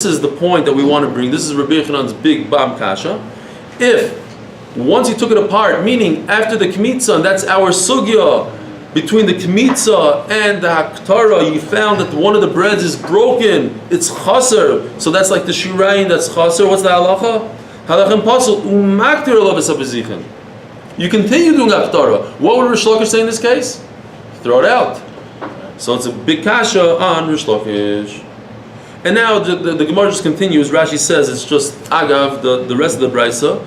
This is the point that we want to bring. This is Rabbi Yochanan's big Bam Kasha. If once you took it apart, meaning after the Kmitza, and that's our sugya, between the Kmitza and the Haktara, you found that one of the breads is broken, it's chaser, so that's like the shirayin, that's chaser. What's the halacha? Halachim pasul, umaktir alavis habezichen. You continue doing Haktara. What would Rish Lakish say in this case? Throw it out. So it's a big kasha on Rish Lakish. And now the Gemara just continues. Rashi says it's just agav the rest of the brisa.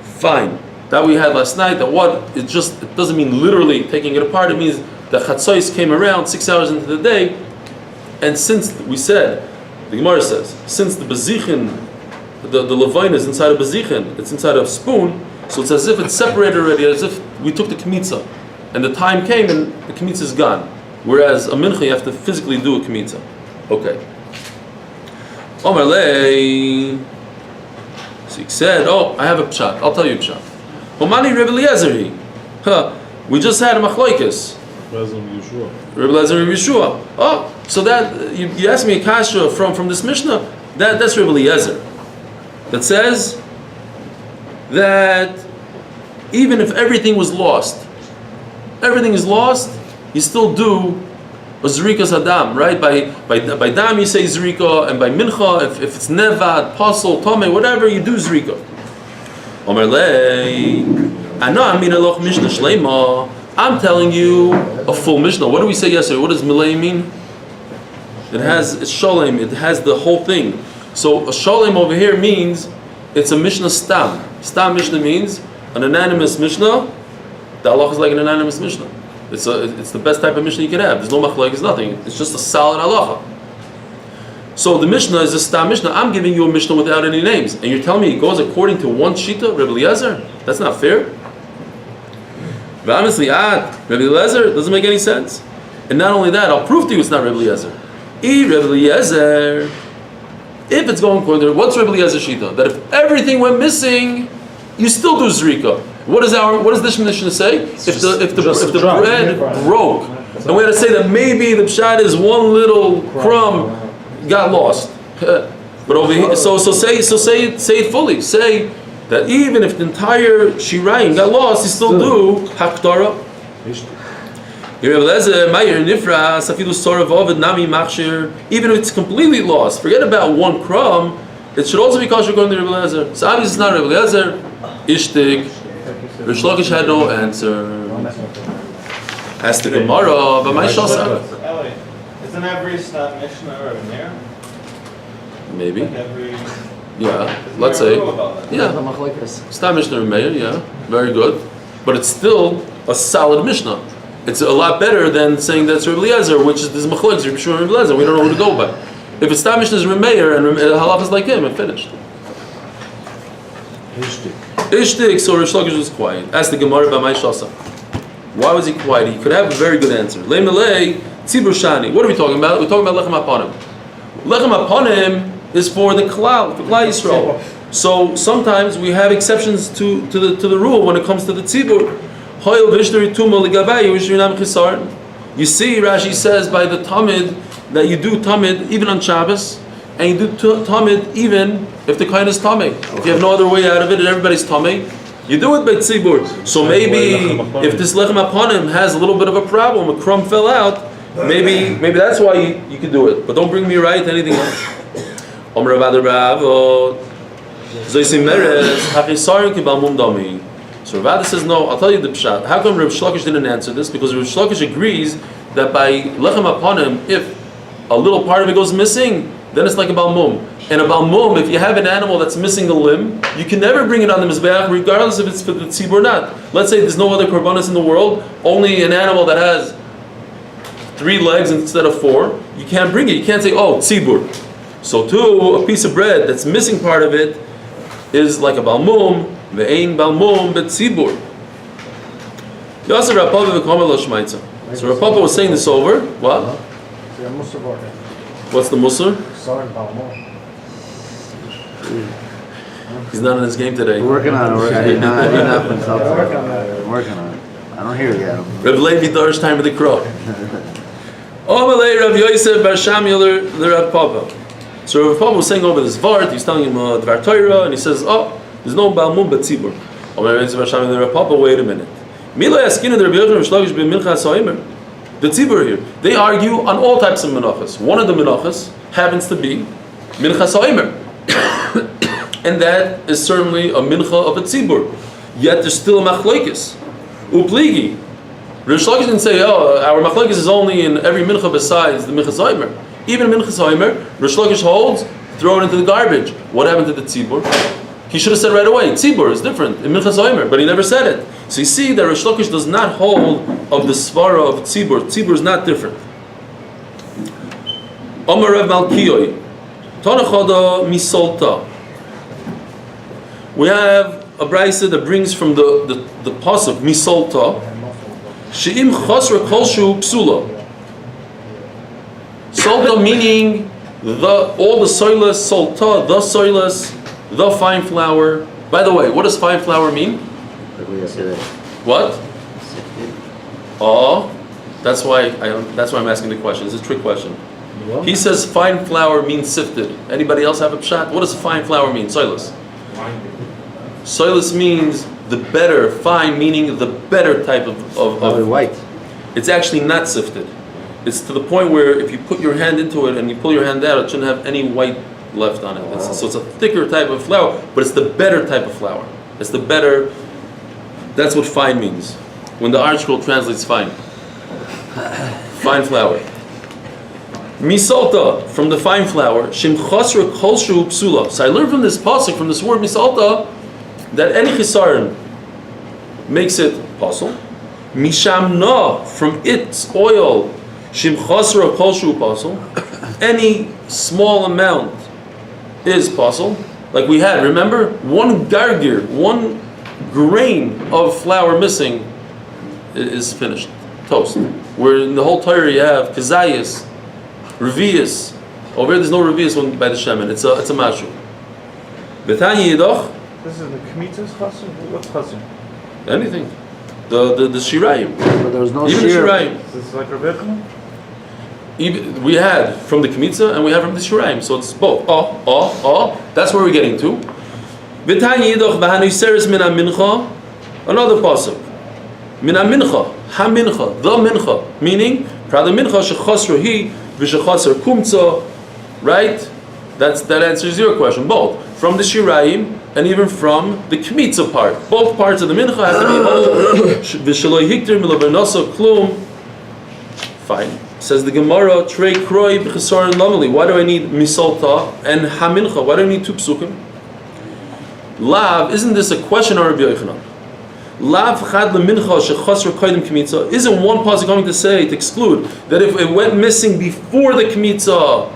Fine. That we had last night. That what it doesn't mean literally taking it apart. It means the chatzos came around 6 hours into the day, and since we said, the Gemara says, since the bezichin, the levain is inside a bezichin, it's inside a spoon, so it's as if it's separated already, as if we took the kmitza. And the time came and the kmitza is gone. Whereas a mincha you have to physically do a kmitza. Okay. Omar lei. So he said, "Oh, I have a pshat. I'll tell you a pshat. Homani Rebbe Eliezer. We just had a machlokes. Rebbe Eliezer and Yeshua. Oh, so that you asked me a kasha from this Mishnah. That's Rebbe Eliezer. That says that even if everything was lost. Everything is lost, you still do a zrika adam, right? By dam you say zrika, and by mincha, if it's nevad, pasol, tome, whatever, you do zrika. Omer lei, mishnah shleima. I'm telling you a full mishnah. What did we say yesterday? What does milei mean? It's sholem, it has the whole thing. So a sholem over here means it's a mishnah stam. Stam mishnah means an anonymous mishnah. The halacha is like an anonymous mishnah. It's the best type of mishnah you can have. There's no machlok, it's nothing. It's just a solid halacha. So the mishnah is a stam mishnah. I'm giving you a mishnah without any names, and you're telling me it goes according to one shita, Rebbe Eliezer? That's not fair. Honestly, Rebbe Eliezer doesn't make any sense. And not only that, I'll prove to you it's not Rebbe Eliezer. Rebbe Eliezer. If it's going according to what's Rebbe Eliezer shita? That if everything went missing, you still do zrika. What does this Mishnah say? If the bread broke, and we had to say that maybe the pshat is one little crumb got lost. But over here, so say it fully. Say that even if the entire shirayim got lost, you still do haktara. Even if it's completely lost, forget about one crumb. It should also be kosher according to Rebbe Eliezer. So obviously it's not Rebbe Eliezer. Ishtik. Rish Lakish had no answer. Asked the Gemara, but my shasa. Eli, isn't every stam mishnah or a mir? Maybe. Like yeah. Let's say. Yeah. Stam mishnah or meir. Yeah. Very good. But it's still a solid mishnah. It's a lot better than saying that's Rebbe Eliezer, which is this machlokes Rebbe Shua and Rebbe Eliezer. We don't know who to go by. If it's stam mishnah is Meir and halach is like him, and finished. Ishtik, so Rish Lakish was quiet. Asked the Gemara by my shasa. Why was he quiet? He could have a very good answer. Leimelei, tzibur shani. What are we talking about? We're talking about lechem aponim. Lechem aponim is for the klal Yisrael. So sometimes we have exceptions to the rule when it comes to the tzibur. You see, Rashi says by the tamid that you do tamid even on Shabbos, and you do tamid even if the kohen is tamid. If you have no other way out of it and everybody's tamid, you do it by tzibur. So maybe if this lechem aponim has a little bit of a problem, a crumb fell out, maybe that's why you can do it. But don't bring me right to anything else. So Ravada says no. I'll tell you the pshat. How come Rav Shlokish didn't answer this? Because Rav Shlokish agrees that by lechem aponim, if a little part of it goes missing, then it's like a balmum. And a balmum, if you have an animal that's missing a limb, you can never bring it on the mizbeach, regardless if it's for the tzibur or not. Let's say there's no other korbanos in the world, only an animal that has 3 legs instead of 4. You can't bring it. You can't say, oh, tzibur. So too, a piece of bread that's missing part of it is like a balmum. Ve'ein balmum bet tzibur. Yasser Rapapa v'komer lo shmaitza. So Rapapa was saying this over. What? What's the musar? He's not in his game today. We're working on it. Working on it. I don't hear you. Rav Levi Darish time of the crow. Omalei Rav Yosef Bar Shamiel Rav Papa. So Rav Papa was saying over this Vart, he's telling him Dvar Torah, and he says, oh, there's no Balmum but Tzibur. Omalei Rav Yosef Bar Shamiel Rav Papa, wait a minute. Mila Yaskina the Rabbi Yochanan Shlogish ben Minchas Ha'omer. The Tzibur here, they argue on all types of menachos. One of the menachos happens to be Minchas Ha'omer. And that is certainly a mincha of a Tzibur. Yet there's still a machlokes. Upligi. Rish Lakish didn't say, oh, our machlokes is only in every mincha besides the Minchas Ha'omer. Even in Minchas Ha'omer, Rish Lakish holds, throw it into the garbage. What happened to the Tzibur? He should have said right away, Tzibur is different in Minchas Ha'omer, but he never said it. So you see that Rish Lakish does not hold of the svara of Tzibur. Tzibur is not different. Omar Rav Malkiyoi. Tanachada misolta. We have a brayso that brings from the pasuk misolta. She'im chosra kolshu psula. Solta meaning all the soilus, solta, the soilus, the fine flour. By the way, what does fine flour mean? What? Oh, that's why I'm asking the question. It's a trick question. He says fine flour means sifted. Anybody else have a pshat? What does fine flour mean? Soilus. Soilus means the better, fine meaning the better type of white. It's actually not sifted. It's to the point where if you put your hand into it and you pull your hand out, it shouldn't have any white left on it. So it's a thicker type of flour, but it's the better type of flour. It's the better. That's what fine means. When the Art Scroll translates fine. Fine flour. Misalta, from the fine flour, Shim Chosra Kolshu Psula. So I learned from this pasuk, from this word Misalta, that any chisaron makes it pasul. Mishamna, from its oil, Shim Chosra Kolshu pasul. Any small amount is pasul. Like we had, remember? One gargir, one grain of flour missing is finished. Toast. Where in the whole Torah you have kazayas, revius. Over here there's no revius by the shemen. It's a mashu. Betanya yidach. This is the Kmitzvah's chassid? What's chassid? Anything. The shirayim. But there was no Even the shirayim. This is like Rabbi Yochanan? We had from the kmitza and we have from the shirayim. So it's both. That's where we're getting to. Betanya yidach v'hanu seres min mincha. Another pasuk. Min mincha. Ha-mincha, the mincha, meaning, Prada mincha shechosra hi v'shechosra kumtza, right? That answers your question. Both from the shirayim and even from the kmitza part. Both parts of the mincha have to be whole. V'shaloi hikter milabernosa klum. Fine. Says the Gemara, Trei kroi b'chesaron lamali. Why do I need misalta and ha-mincha? Why do I need two psukim? Lav, isn't this a question or Rabbi Yochanan? Lav chad lemincha shechosra koydem kmitza. Isn't one pasuk going to say, to exclude, that if it went missing before the kmitza,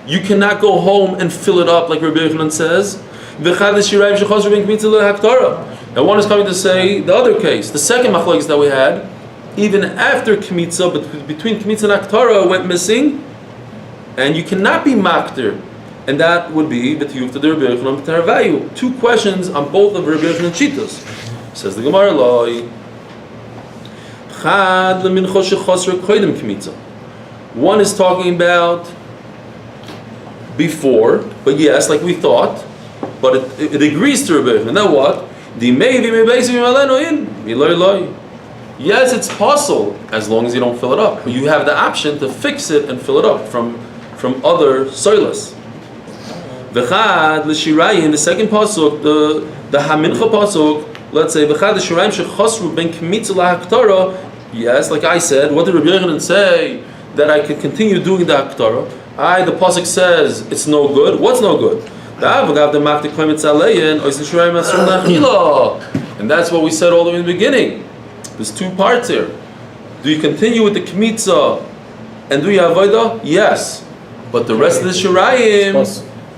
you cannot go home and fill it up like Rabbi Yochanan says? V'chad l'shirayim shechosra ben kmitza lehaktara. And one is coming to say the other case, the second machlokes that we had, even after kmitza, but between kmitza and haktara went missing, and you cannot be makter. And that would be the tiyuf to the Rabbi Yochanan b'taravayu. Two questions on both of Rabbi Yochanan shitas. Says the Gemara, one is talking about before, but yes, like we thought, but it agrees to Rebbe. And then what? Yes, it's possible as long as you don't fill it up. But you have the option to fix it and fill it up from other soilus. V'chad l'shirayim, the second pasuk, the hamincha pasuk. Let's say v'chad l'shirayim shechosru ben kmitza lahaktara. Yes, like I said, what did Rabbi Yochanan say that I could continue doing the haktara? The pasuk says it's no good. What's no good? And that's what we said all the way in the beginning. There's two parts here. Do you continue with the kmitza and do you avodah? Yes, but the rest of the shirayim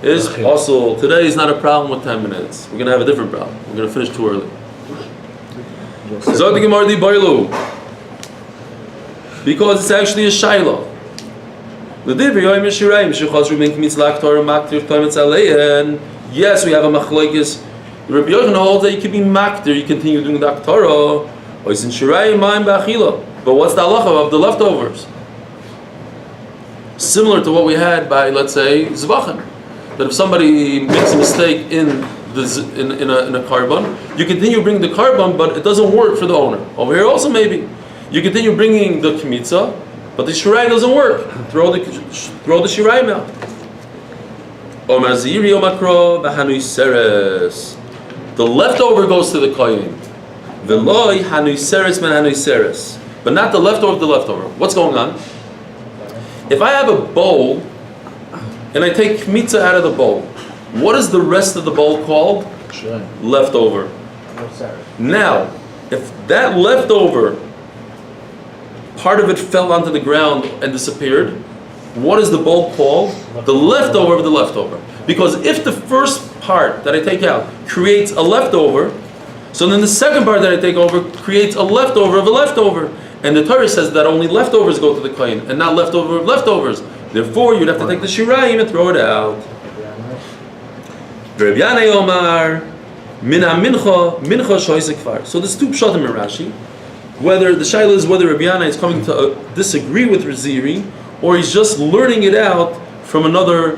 is possible. Today is not a problem with 10 minutes. We're going to have a different problem. We're going to finish too early. Because it's actually a shayla. Yes, we have a machlokes. Rabbi Yochanan holds that you can be makter, you continue doing the aktara, But what's the halacha of the leftovers? Similar to what we had by, let's say, zvachim. That if somebody makes a mistake in a carbon, you continue bringing the carbon, but it doesn't work for the owner. Over here also maybe. You continue bringing the kmitza, but the shirai doesn't work. Throw the shirai out. The leftover goes to the kohen. But not the leftover of the leftover. What's going on? If I have a bowl and I take kmitza out of the bowl, what is the rest of the bowl called? Leftover. Now, if that leftover, part of it fell onto the ground and disappeared, what is the bowl called? The leftover of the leftover. Because if the first part that I take out creates a leftover, so then the second part that I take over creates a leftover of a leftover. And the Torah says that only leftovers go to the kohen and not leftover of leftovers. Therefore, you'd have to take the shirayim and throw it out. So there's two pshatim in Rashi. Whether the shaila is whether Rabbi Yana is coming to disagree with Raziri, or he's just learning it out from another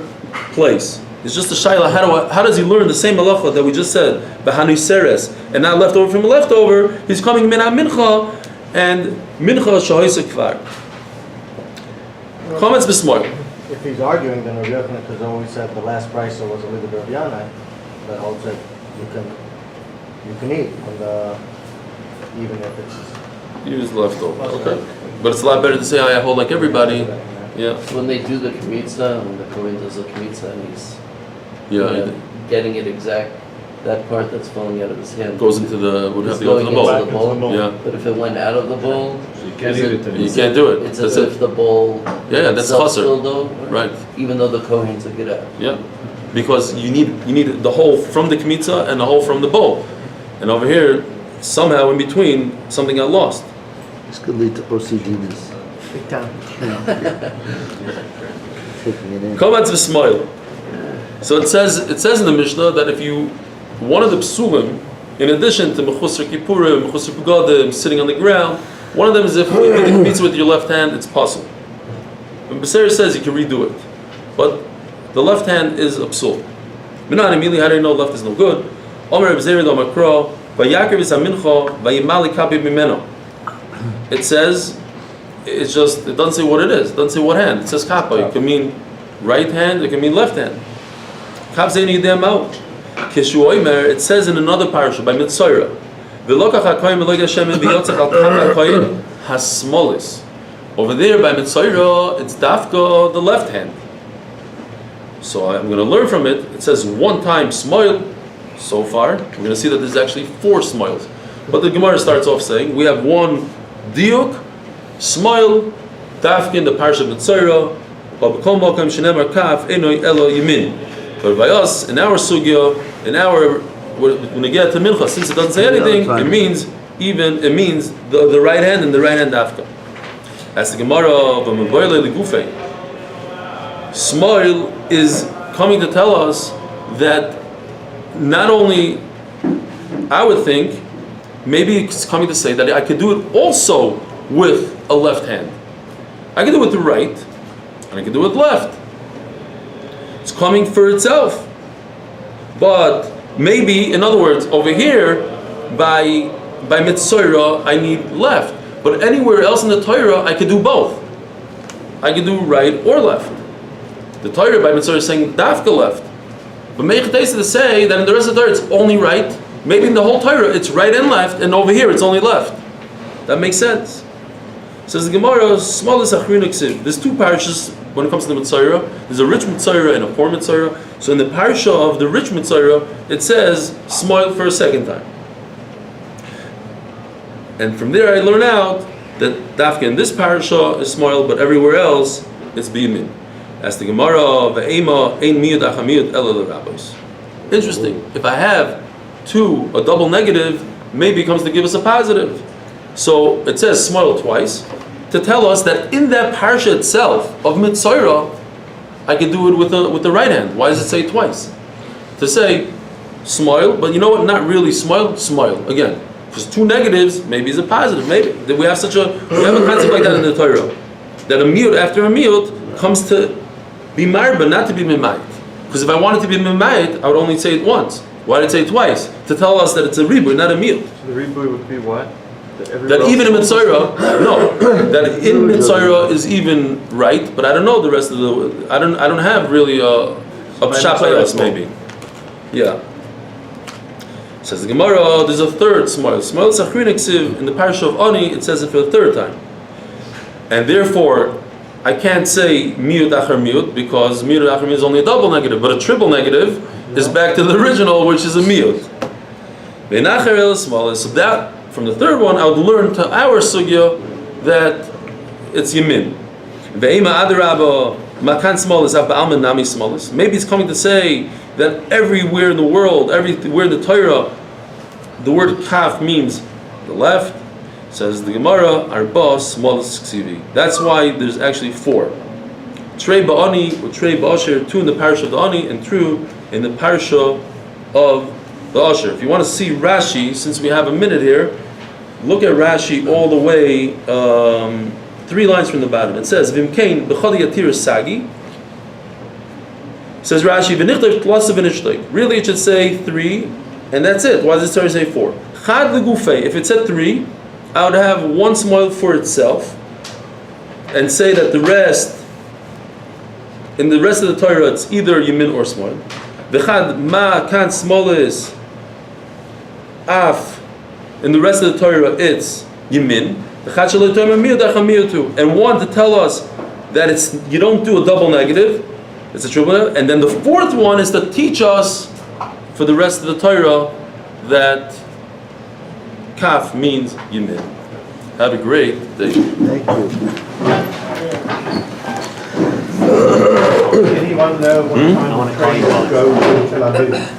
place. It's just a shaila. How does he learn the same halacha that we just said, b'hanui seres, and not leftover from a leftover? He's coming min mincha and mincha shahoisek kvar. Comments b'smor. If he's arguing, then Rabbi Yochanan has always said the last price was a little bit of Yana, that holds that you can eat from the, even if it's use leftover. Okay, but it's a lot better to say I hold like everybody. Yeah. When they do the kmitza, when the kohen does the kmitza, and he's getting it exact, that part that's falling out of his hand goes into the would have is to go to going the bowl. into the bowl. Yeah. But if it went out of the bowl, You can't eat it. You can't do it. it's That's as if it. the bowl Yeah, that's itself chaser. spilled over, Right. even though the kohen took it out. Yeah. Because you need the whole from the kmitza and the whole from the bowl, and over here somehow in between something got lost. This could lead to OCDness. big time. Taking it in. Komatz v'smoil. So it says in the Mishnah that if you one of the psulim, in addition to mechusar kippurim, mechusar pugadim, sitting on the ground, one of them is if you did the kmitza with your left hand, it's possible. When Beser says you can redo it, but the left hand is a psul. Minan immediately, how do you know left is no good? Omer Beser lo makro vayakir v'samincho vayimali kapi mimeno. It says, it doesn't say what it is. It doesn't say what hand. It says kappa. It can mean right hand. It can mean left hand. Kap zeini yidem out. Kishu oimer. It says in another parasha by Mitzayra. V'lokach hakoyim v'lo yashemin v'yotzach al kap hakoyim hasmolis. Over there by Mitzayra, it's dafka the left hand. So I'm going to learn from it. It says one time smile. So far, we're going to see that there's actually 4 smiles. But the Gemara starts off saying we have one diuk, smile, dafkin the parsha Mitzayra, but b'kol mokem shenemar kaf enoi elo yamin. But by us, in our sugya, when we get to mincha, since it doesn't say anything, it means the right hand and the right hand dafka. As the Gemara of Maboyle Legufei, smile is coming to tell us that not only, I would think, maybe it's coming to say that I could do it also with a left hand. I can do it with the right, and I can do it with left. It's coming for itself. But maybe, in other words, over here, by Mitzorah, I need left. But anywhere else in the Torah, I could do both. I could do right or left. The Torah by Mitzorah is saying dafka left. But Meichetesa to say that in the rest of the Torah it's only right. Maybe in the whole Torah it's right and left, and over here it's only left. That makes sense. Says the Gemara, smallest achrinu ksiv. There's 2 parashas when it comes to the Mitzorah. There's a rich Mitzorah and a poor Mitzorah. So in the parasha of the rich Mitzorah, it says smile for a second time. And from there I learn out that dafka in this parasha is smile, but everywhere else it's biyamin. As the Gemara of Eima ein miyud achamiyud ela l'rabbos. Interesting. If I have a double negative, maybe it comes to give us a positive. So it says smile twice to tell us that in that parsha itself of Mitzorah, I can do it with the right hand. Why does it say twice? To say smile, but you know what? Not really smile. Smile again. Because two negatives maybe is a positive. Maybe that we have a concept like that in the Torah, that a miyut after a miyut comes to be married, but not to be mimayit. Because if I wanted to be mimayit, I would only say it once. Why did I say it twice? To tell us that it's a ribuy, not a miyut. So the reboot would be what? That even in Mitzorah, no, that in Mitzorah is even right, but I don't know the rest of the. I don't have really a pshat maybe. Yeah. Says the Gemara. There's a third smoil. Smoil sachrinik in the parasha of Ani. It says it for the third time, and therefore I can't say miyut achar miyut because miyut achar miyut is only a double negative, but a triple negative is back to the original, which is a miyut. Menachos R Eli Stefansky. So that. From the third one, I would learn to our sugya that it's yamin. Ve'ema adarabba makan smolis av ba'alman nami smolis. Maybe it's coming to say that everywhere in the world, everywhere in the Torah, the word kaf means the left. Says the Gemara, arba smolis ksivi. That's why there's actually four. Trei ba'ani or trei ba'asher, two in the parasha of the ani and two in the parasha of the Asher. If you want to see Rashi, since we have a minute here, look at Rashi all the way, 3 lines from the bottom. It says, Vimkein b'chadi yatir sagi. Says Rashi, v'nichtav tlasav v'nishtlik. Really it should say 3, and that's it. Why does it start to say 4? Chad l'gufei. If it said 3, I would have one smoil for itself, and say that the rest, in the rest of the Torah, it's either yamin or smoil. V'chad ma kan smolis af. In the rest of the Torah, it's yamin. And one to tell us that it's you don't do a double negative, it's a triple negative. And then the fourth one is to teach us for the rest of the Torah that kaf means yamin. Have a great day. Thank you. Anyone know what time the train goes to Tel Aviv?